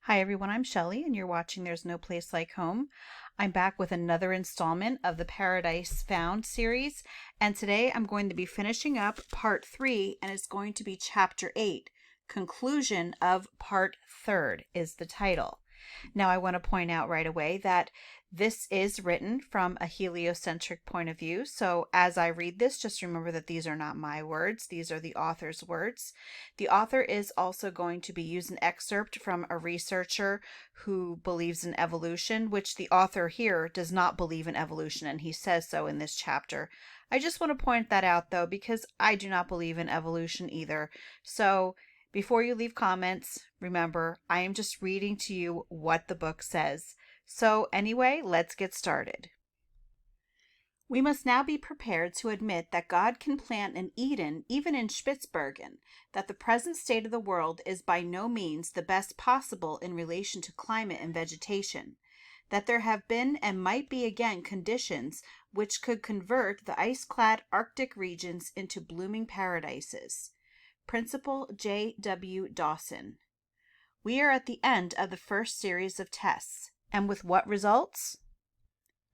Hi everyone, I'm Shelly and you're watching There's No Place Like Home. I'm back with another installment of the Paradise Found series, and today I'm going to be finishing up part 3, and it's going to be chapter 8. Conclusion of part 3 is the title. Now I want to point out right away that this is written from a heliocentric point of view. So as I read this, just remember that these are not my words. These are the author's words. The author is also going to be using an excerpt from a researcher who believes in evolution, which the author here does not believe in evolution, and he says so in this chapter. I just want to point that out though, because I do not believe in evolution either. So before you leave comments, remember, I am just reading to you what the book says. So anyway, let's get started. We must now be prepared to admit that God can plant an Eden even in Spitzbergen, that the present state of the world is by no means the best possible in relation to climate and vegetation, that there have been and might be again conditions which could convert the ice-clad Arctic regions into blooming paradises. Principal J. W. Dawson. We are at the end of the first series of tests, and with what results?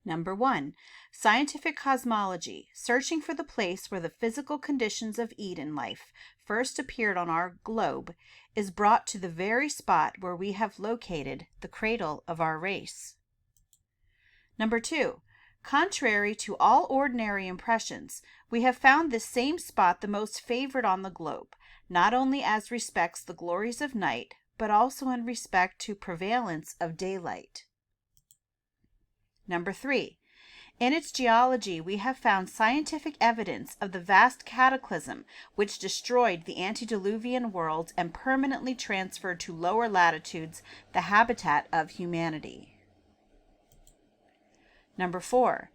Number 1. Scientific cosmology, searching for the place where the physical conditions of Eden life first appeared on our globe, is brought to the very spot where we have located the cradle of our race. Number 2. Contrary to all ordinary impressions, we have found this same spot the most favored on the globe, not only as respects the glories of night, but also in respect to prevalence of daylight. Number 3. In its geology, we have found scientific evidence of the vast cataclysm which destroyed the antediluvian world and permanently transferred to lower latitudes the habitat of humanity. Number 4.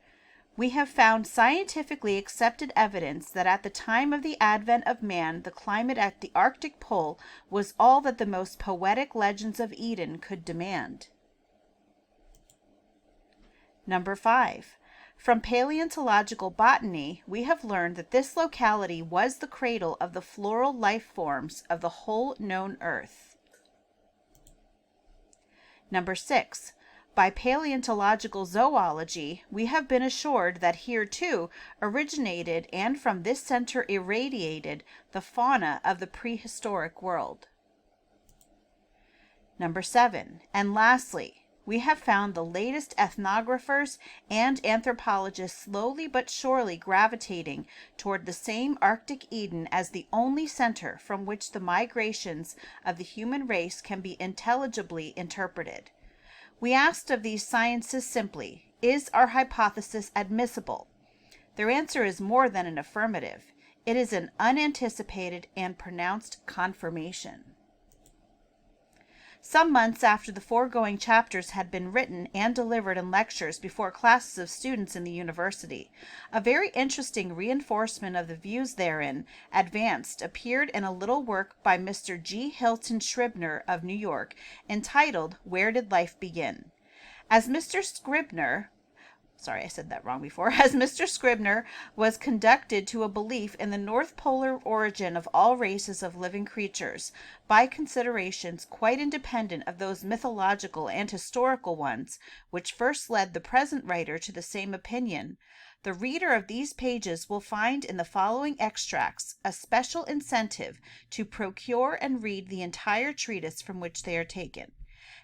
We have found scientifically accepted evidence that at the time of the advent of man, the climate at the Arctic pole was all that the most poetic legends of Eden could demand. Number 5. From paleontological botany, we have learned that this locality was the cradle of the floral life forms of the whole known earth. Number 6. By paleontological zoology, we have been assured that here too originated and from this center irradiated the fauna of the prehistoric world. Number 7. And lastly, we have found the latest ethnographers and anthropologists slowly but surely gravitating toward the same Arctic Eden as the only center from which the migrations of the human race can be intelligibly interpreted. We asked of these sciences simply, is our hypothesis admissible? Their answer is more than an affirmative. It is an unanticipated and pronounced confirmation. Some months after the foregoing chapters had been written and delivered in lectures before classes of students in the university, a very interesting reinforcement of the views therein advanced appeared in a little work by Mr. G. Hilton Scribner of New York, entitled Where Did Life Begin? As Mr. Scribner was conducted to a belief in the North Polar origin of all races of living creatures, by considerations quite independent of those mythological and historical ones which first led the present writer to the same opinion, the reader of these pages will find in the following extracts a special incentive to procure and read the entire treatise from which they are taken.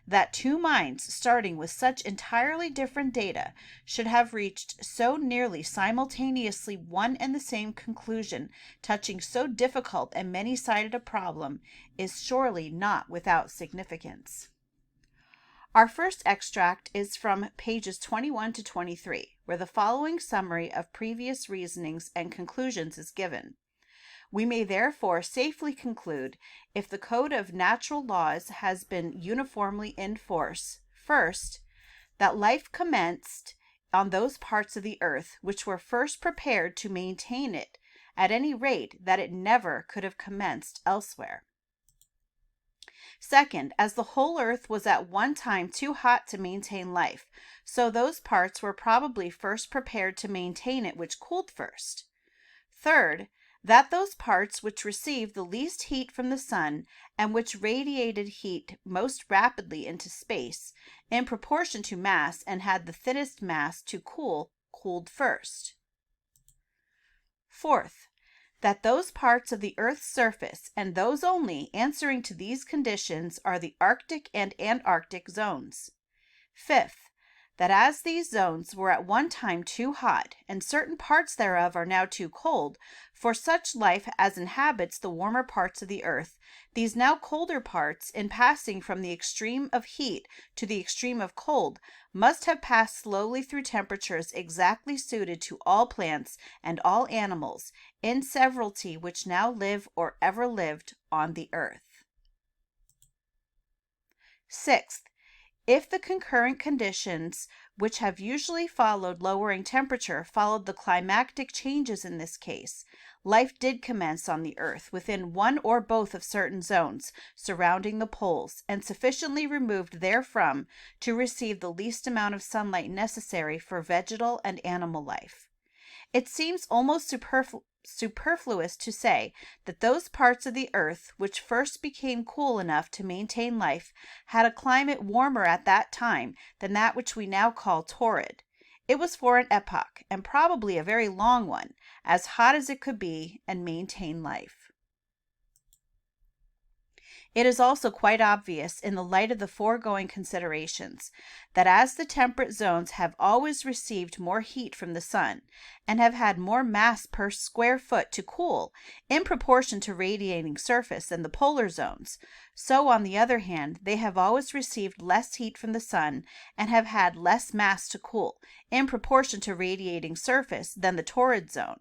That two minds starting with such entirely different data should have reached so nearly simultaneously one and the same conclusion touching so difficult and many-sided a problem is surely not without significance. Our first extract is from pages 21 to 23, where the following summary of previous reasonings and conclusions is given. We may therefore safely conclude, if the code of natural laws has been uniformly in force, first, that life commenced on those parts of the earth which were first prepared to maintain it, at any rate that it never could have commenced elsewhere. Second, as the whole earth was at one time too hot to maintain life, so those parts were probably first prepared to maintain it which cooled first. Third, that those parts which received the least heat from the sun and which radiated heat most rapidly into space, in proportion to mass, and had the thinnest mass to cool, cooled first. Fourth, that those parts of the Earth's surface, and those only, answering to these conditions are the Arctic and Antarctic zones. Fifth, that as these zones were at one time too hot, and certain parts thereof are now too cold, for such life as inhabits the warmer parts of the earth, these now colder parts, in passing from the extreme of heat to the extreme of cold, must have passed slowly through temperatures exactly suited to all plants and all animals, in severalty which now live or ever lived on the earth. Sixth, if the concurrent conditions which have usually followed lowering temperature followed the climatic changes in this case, life did commence on the earth within one or both of certain zones surrounding the poles, and sufficiently removed therefrom to receive the least amount of sunlight necessary for vegetal and animal life. It seems almost superfluous to say that those parts of the earth which first became cool enough to maintain life had a climate warmer at that time than that which we now call torrid. It was for an epoch, and probably a very long one, as hot as it could be and maintain life. It is also quite obvious, in the light of the foregoing considerations, that as the temperate zones have always received more heat from the sun, and have had more mass per square foot to cool, in proportion to radiating surface, than the polar zones, so on the other hand they have always received less heat from the sun, and have had less mass to cool, in proportion to radiating surface, than the torrid zone.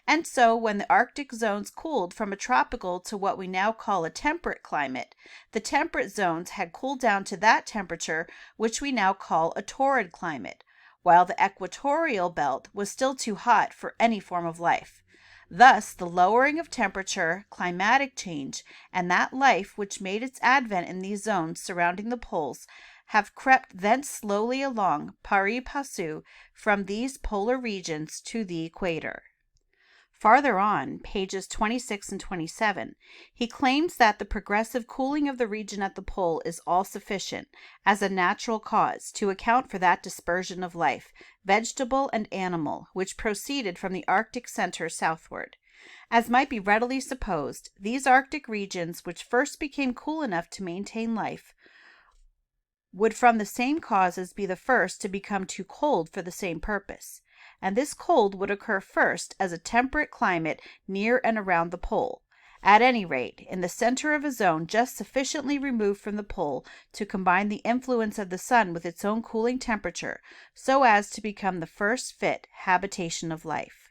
And so when the Arctic zones cooled from a tropical to what we now call a temperate climate, the temperate zones had cooled down to that temperature which we now call a torrid climate, while the equatorial belt was still too hot for any form of life. Thus the lowering of temperature, climatic change, and that life which made its advent in these zones surrounding the poles have crept thence slowly along pari passu from these polar regions to the equator. Farther on, pages 26 and 27, he claims that the progressive cooling of the region at the pole is all sufficient, as a natural cause, to account for that dispersion of life, vegetable and animal, which proceeded from the Arctic center southward. As might be readily supposed, these Arctic regions, which first became cool enough to maintain life, would from the same causes be the first to become too cold for the same purpose. And this cold would occur first as a temperate climate near and around the pole, at any rate in the center of a zone just sufficiently removed from the pole to combine the influence of the sun with its own cooling temperature, so as to become the first fit habitation of life.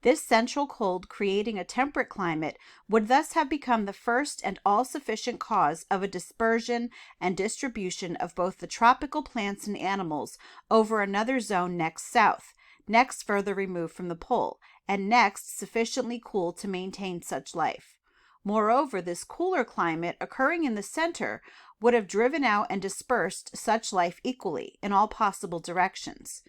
This central cold creating a temperate climate would thus have become the first and all-sufficient cause of a dispersion and distribution of both the tropical plants and animals over another zone next south, next further removed from the pole, and next sufficiently cool to maintain such life. Moreover, this cooler climate occurring in the center would have driven out and dispersed such life equally in all possible directions.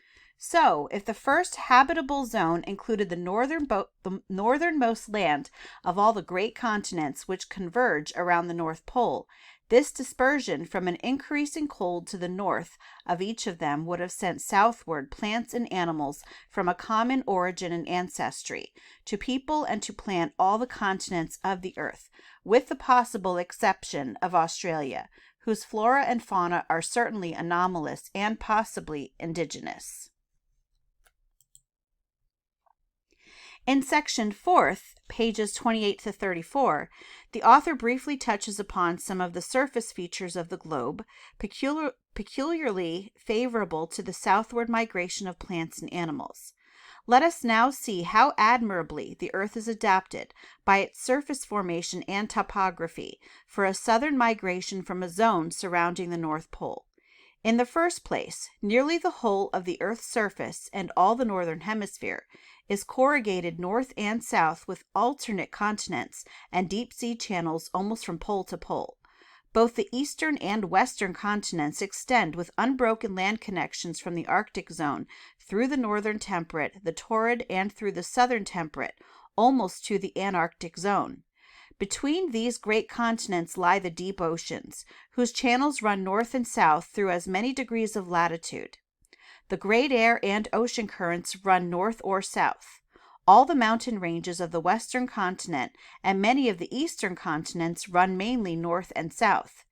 So, if the first habitable zone included the northernmost land of all the great continents which converge around the North Pole, this dispersion from an increasing cold to the north of each of them would have sent southward plants and animals from a common origin and ancestry, to people and to plant all the continents of the earth, with the possible exception of Australia, whose flora and fauna are certainly anomalous and possibly indigenous. In section 4th, pages 28 to 34, the author briefly touches upon some of the surface features of the globe, peculiarly favorable to the southward migration of plants and animals. Let us now see how admirably the earth is adapted, by its surface formation and topography, for a southern migration from a zone surrounding the North Pole. In the first place, nearly the whole of the earth's surface and all the northern hemisphere is corrugated north and south with alternate continents and deep sea channels almost from pole to pole. Both the eastern and western continents extend with unbroken land connections from the Arctic zone through the northern temperate, the torrid, and through the southern temperate, almost to the Antarctic zone. Between these great continents lie the deep oceans, whose channels run north and south through as many degrees of latitude. The great air and ocean currents run north or south. All the mountain ranges of the western continent and many of the eastern continents run mainly north and south.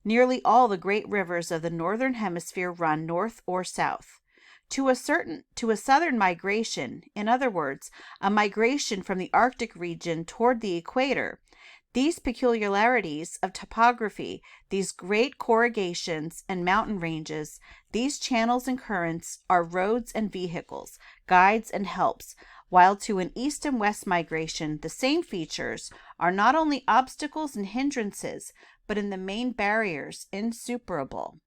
Nearly all the great rivers of the northern hemisphere run north or south. To a southern migration, in other words, a migration from the Arctic region toward the equator, these peculiarities of topography, these great corrugations and mountain ranges, these channels and currents are roads and vehicles, guides and helps, while to an east and west migration, the same features are not only obstacles and hindrances, but in the main barriers insuperable.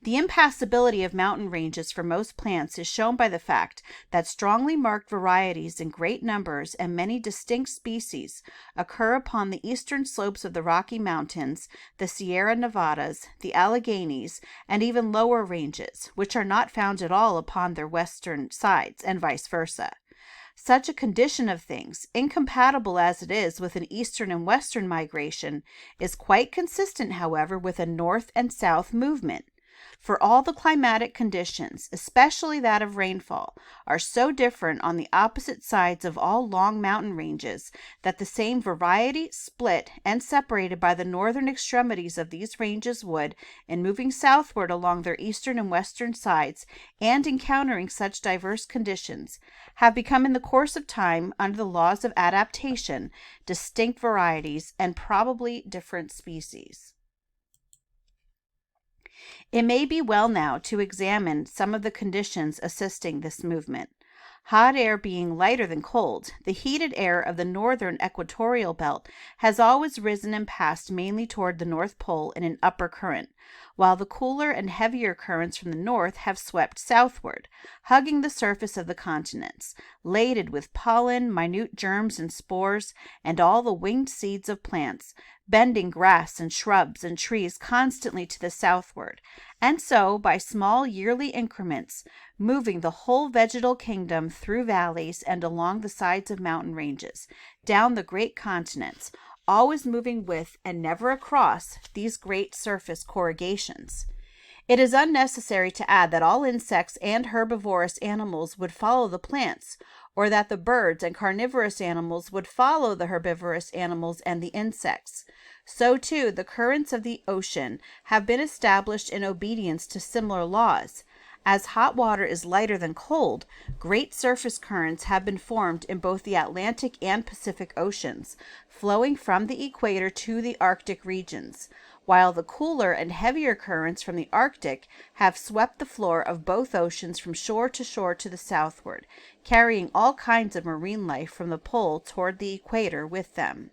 The impassability of mountain ranges for most plants is shown by the fact that strongly marked varieties in great numbers and many distinct species occur upon the eastern slopes of the Rocky Mountains, the Sierra Nevadas, the Alleghenies, and even lower ranges, which are not found at all upon their western sides, and vice versa. Such a condition of things, incompatible as it is with an eastern and western migration, is quite consistent, however, with a north and south movement. For all the climatic conditions, especially that of rainfall, are so different on the opposite sides of all long mountain ranges that the same variety, split and separated by the northern extremities of these ranges would, in moving southward along their eastern and western sides and encountering such diverse conditions, have become in the course of time, under the laws of adaptation, distinct varieties and probably different species. It may be well now to examine some of the conditions assisting this movement. Hot air being lighter than cold, the heated air of the northern equatorial belt has always risen and passed mainly toward the North Pole in an upper current, while the cooler and heavier currents from the north have swept southward, hugging the surface of the continents, laden with pollen, minute germs and spores, and all the winged seeds of plants, bending grass and shrubs and trees constantly to the southward, and so, by small yearly increments, moving the whole vegetal kingdom through valleys and along the sides of mountain ranges, down the great continents, always moving with and never across these great surface corrugations. It is unnecessary to add that all insects and herbivorous animals would follow the plants, or that the birds and carnivorous animals would follow the herbivorous animals and the insects. So, too, the currents of the ocean have been established in obedience to similar laws. As hot water is lighter than cold, great surface currents have been formed in both the Atlantic and Pacific Oceans, flowing from the equator to the Arctic regions, while the cooler and heavier currents from the Arctic have swept the floor of both oceans from shore to the southward, carrying all kinds of marine life from the pole toward the equator with them.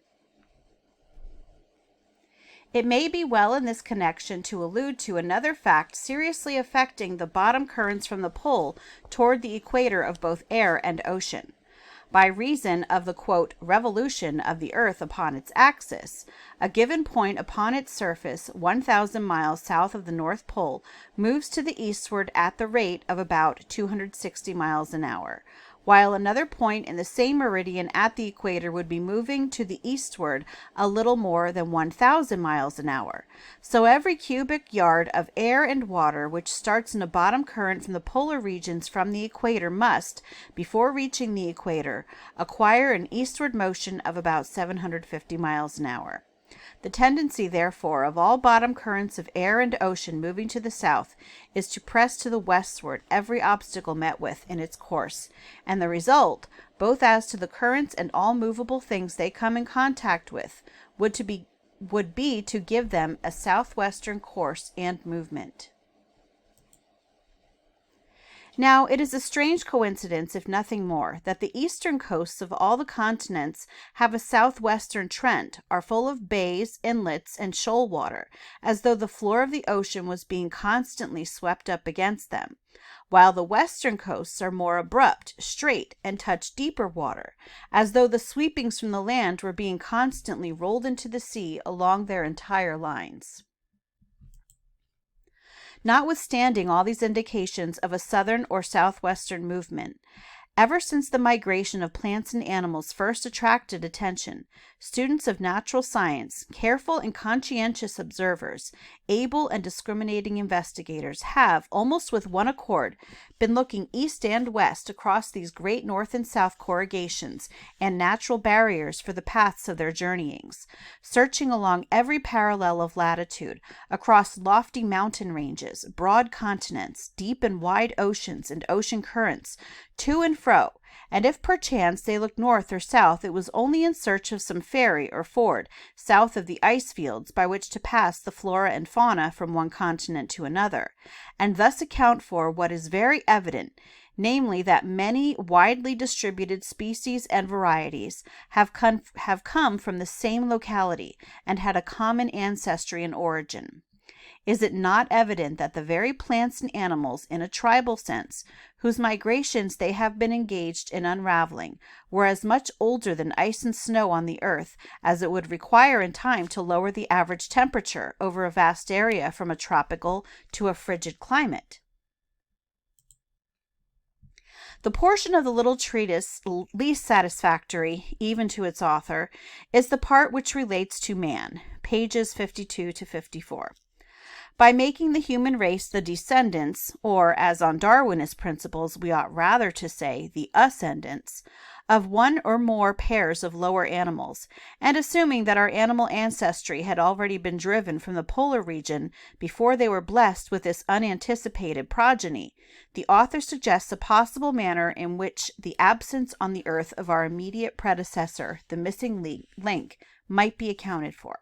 It may be well in this connection to allude to another fact seriously affecting the bottom currents from the pole toward the equator of both air and ocean. By reason of the quote, revolution of the earth upon its axis, a given point upon its surface 1,000 miles south of the North Pole moves to the eastward at the rate of about 260 miles an hour, while another point in the same meridian at the equator would be moving to the eastward a little more than 1,000 miles an hour. So every cubic yard of air and water which starts in a bottom current from the polar regions from the equator must, before reaching the equator, acquire an eastward motion of about 750 miles an hour. The tendency, therefore, of all bottom currents of air and ocean moving to the south is to press to the westward every obstacle met with in its course, and the result, both as to the currents and all movable things they come in contact with, would be to give them a southwestern course and movement. Now, it is a strange coincidence, if nothing more, that the eastern coasts of all the continents have a southwestern trend, are full of bays, inlets, and shoal water, as though the floor of the ocean was being constantly swept up against them, while the western coasts are more abrupt, straight, and touch deeper water, as though the sweepings from the land were being constantly rolled into the sea along their entire lines. Notwithstanding all these indications of a southern or southwestern movement, Ever since the migration of plants and animals first attracted attention, students of natural science, careful and conscientious observers, able and discriminating investigators have, almost with one accord, been looking east and west across these great north and south corrugations and natural barriers for the paths of their journeyings, searching along every parallel of latitude, across lofty mountain ranges, broad continents, deep and wide oceans and ocean currents, to and fro, and if perchance they looked north or south, it was only in search of some ferry or ford south of the ice fields by which to pass the flora and fauna from one continent to another, and thus account for what is very evident, namely that many widely distributed species and varieties have come from the same locality and had a common ancestry and origin. Is it not evident that the very plants and animals, in a tribal sense, whose migrations they have been engaged in unraveling, were as much older than ice and snow on the earth as it would require in time to lower the average temperature over a vast area from a tropical to a frigid climate? The portion of the little treatise least satisfactory, even to its author, is the part which relates to man, pages 52 to 54. By making the human race the descendants, or as on Darwinist principles we ought rather to say the ascendants, of one or more pairs of lower animals, and assuming that our animal ancestry had already been driven from the polar region before they were blessed with this unanticipated progeny, the author suggests a possible manner in which the absence on the earth of our immediate predecessor, the missing link, might be accounted for.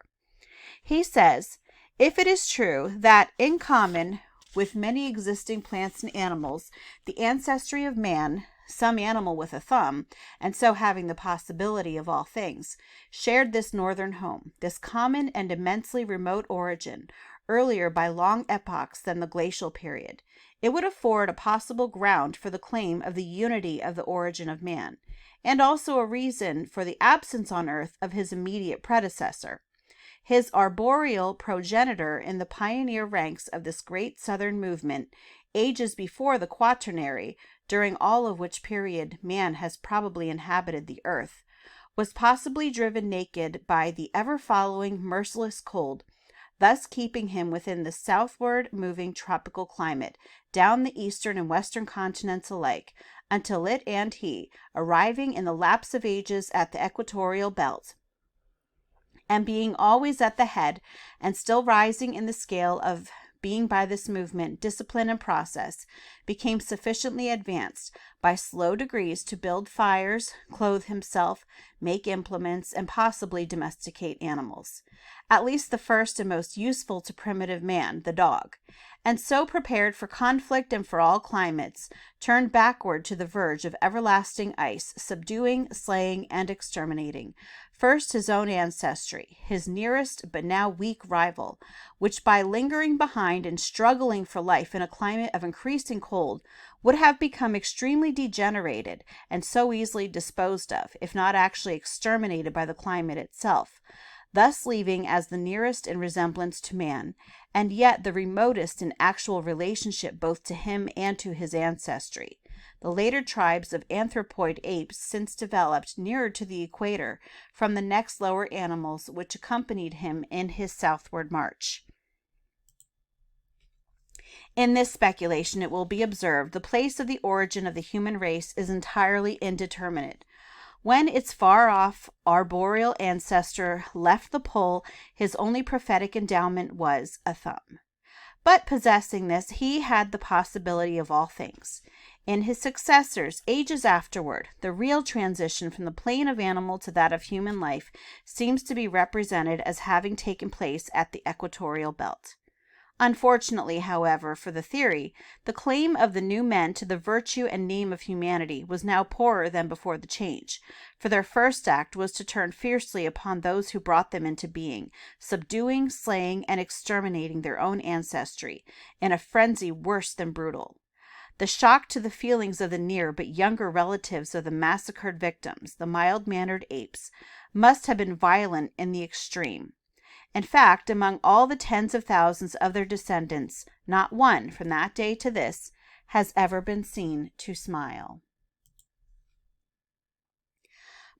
He says, if it is true that, in common with many existing plants and animals, the ancestry of man, some animal with a thumb, and so having the possibility of all things, shared this northern home, this common and immensely remote origin, earlier by long epochs than the glacial period, it would afford a possible ground for the claim of the unity of the origin of man, and also a reason for the absence on earth of his immediate predecessor, his arboreal progenitor in the pioneer ranks of this great southern movement, ages before the Quaternary, during all of which period man has probably inhabited the earth, was possibly driven naked by the ever-following merciless cold, thus keeping him within the southward moving tropical climate, down the eastern and western continents alike, until it and he, arriving in the lapse of ages at the equatorial belt, and being always at the head, and still rising in the scale of being by this movement, discipline, and process, became sufficiently advanced by slow degrees to build fires, clothe himself, make implements, and possibly domesticate animals, at least the first and most useful to primitive man, the dog, and so prepared for conflict and for all climates, turned backward to the verge of everlasting ice, subduing, slaying, and exterminating, first his own ancestry, his nearest but now weak rival, which by lingering behind and struggling for life in a climate of increasing cold would have become extremely degenerated and so easily disposed of, if not actually exterminated by the climate itself, thus leaving as the nearest in resemblance to man, and yet the remotest in actual relationship both to him and to his ancestry, the later tribes of anthropoid apes since developed nearer to the equator from the next lower animals which accompanied him in his southward march. In this speculation, it will be observed, the place of the origin of the human race is entirely indeterminate. When its far-off arboreal ancestor left the pole, his only prophetic endowment was a thumb. But possessing this, he had the possibility of all things. In his successors, ages afterward, the real transition from the plane of animal to that of human life seems to be represented as having taken place at the equatorial belt. Unfortunately, however, for the theory, the claim of the new men to the virtue and name of humanity was now poorer than before the change, for their first act was to turn fiercely upon those who brought them into being, subduing, slaying, and exterminating their own ancestry, in a frenzy worse than brutal. The shock to the feelings of the near but younger relatives of the massacred victims, the mild-mannered apes, must have been violent in the extreme. In fact, among all the tens of thousands of their descendants, not one, from that day to this, has ever been seen to smile.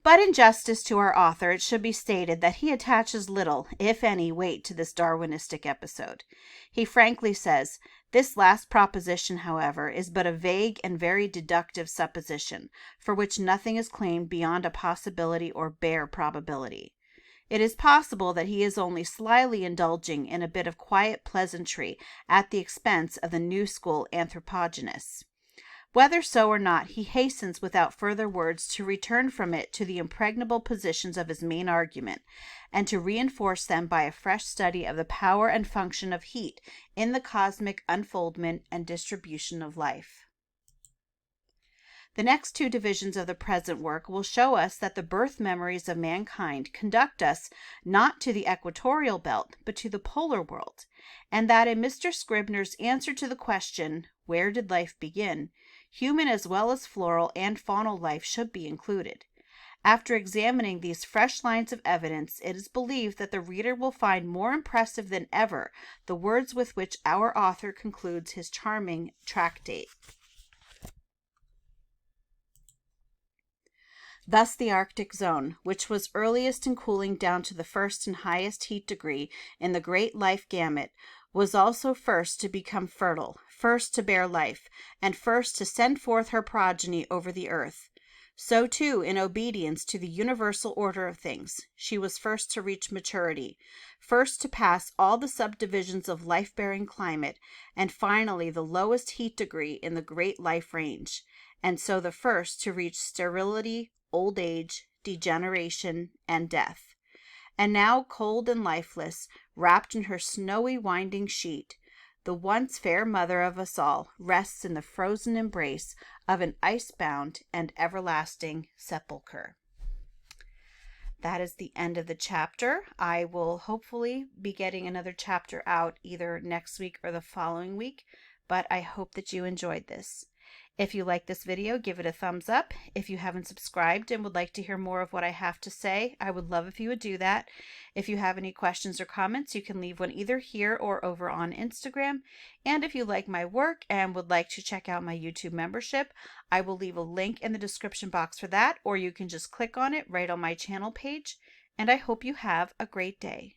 But in justice to our author, it should be stated that he attaches little, if any, weight to this Darwinistic episode. He frankly says, "This last proposition, however, is but a vague and very deductive supposition, for which nothing is claimed beyond a possibility or bare probability." It is possible that he is only slyly indulging in a bit of quiet pleasantry at the expense of the new school anthropologists. Whether so or not, he hastens without further words to return from it to the impregnable positions of his main argument, and to reinforce them by a fresh study of the power and function of heat in the cosmic unfoldment and distribution of life. The next two divisions of the present work will show us that the birth memories of mankind conduct us not to the equatorial belt, but to the polar world, and that in Mr. Scribner's answer to the question, "Where did life begin?" human as well as floral and faunal life should be included. After examining these fresh lines of evidence, it is believed that the reader will find more impressive than ever the words with which our author concludes his charming tractate. Thus the Arctic zone, which was earliest in cooling down to the first and highest heat degree in the great life gamut, was also first to become fertile, first to bear life, and first to send forth her progeny over the earth. So too, in obedience to the universal order of things, she was first to reach maturity, first to pass all the subdivisions of life-bearing climate, and finally the lowest heat degree in the great life range, and so the first to reach sterility, old age, degeneration, and death. And now, cold and lifeless, wrapped in her snowy winding sheet, the once fair mother of us all rests in the frozen embrace of an ice-bound and everlasting sepulcher. That is the end of the chapter. I will hopefully be getting another chapter out either next week or the following week, but I hope that you enjoyed this. If you like this video, give it a thumbs up. If you haven't subscribed and would like to hear more of what I have to say, I would love if you would do that. If you have any questions or comments, you can leave one either here or over on Instagram. And if you like my work and would like to check out my YouTube membership, I will leave a link in the description box for that, or you can just click on it right on my channel page. And I hope you have a great day.